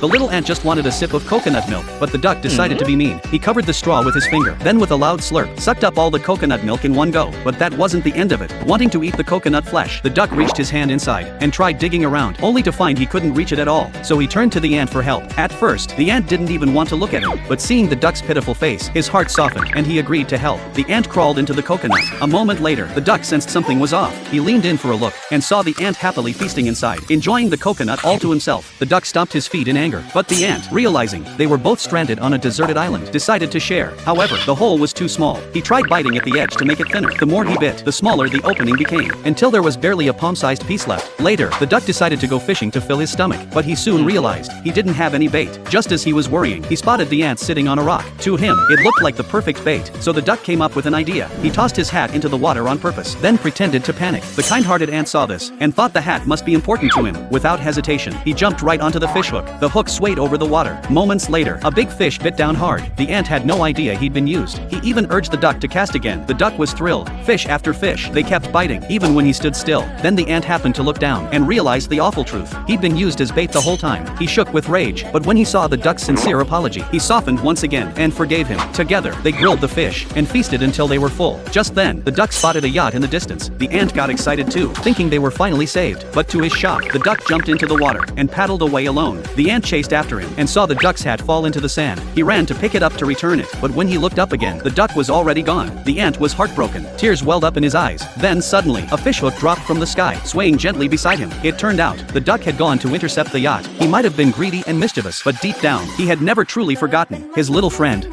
The little ant just wanted a sip of coconut milk, but the duck decided to be mean. He covered the straw with his finger, then with a loud slurp, sucked up all the coconut milk in one go. But that wasn't the end of it. Wanting to eat the coconut flesh, the duck reached his hand inside and tried digging around, only to find he couldn't reach it at all. So he turned to the ant for help. At first, the ant didn't even want to look at him, but seeing the duck's pitiful face, his heart softened, and he agreed to help. The ant crawled into the coconut. A moment later, the duck sensed something was off. He leaned in for a look, and saw the ant happily feasting inside, enjoying the coconut all to himself. The duck stomped his feet in anger, but the ant, realizing they were both stranded on a deserted island, decided to share. However, the hole was too small. He tried biting at the edge to make it thinner. The more he bit, the smaller the opening became, until there was barely a palm-sized piece left. Later, the duck decided to go fishing to fill his stomach, but he soon realized he didn't have any bait. Just as he was worrying, he spotted the ant sitting on a rock. To him, it looked like the perfect bait, so the duck came up with an idea. He tossed his hat into the water on purpose, then pretended to panic. The kind-hearted ant saw this, and thought the hat must be important to him. Without hesitation, he jumped right onto the fishhook. The hook swayed over the water. Moments later, a big fish bit down hard. The ant had no idea he'd been used. He even urged the duck to cast again. The duck was thrilled. Fish after fish, they kept biting, even when he stood still. Then the ant happened to look down, and realized the awful truth. He'd been used as bait the whole time. He shook with rage, but when he saw the duck's sincere apology, he softened once again, and forgave him. Together, they grilled the fish, and feasted until they were full. Just then, the duck spotted a yacht in the distance. The ant got excited too, thinking they were finally saved. But to his shock, the duck jumped into the water, and paddled away alone. The ant chased after him, and saw the duck's hat fall into the sand. He ran to pick it up to return it, but when he looked up again, the duck was already gone. The ant was heartbroken. Tears welled up in his eyes. Then suddenly, a fishhook dropped from the sky, swaying gently beside him. It turned out, the duck had gone to intercept the yacht. He might have been greedy and mischievous, but deep down, he had never truly forgotten his little friend.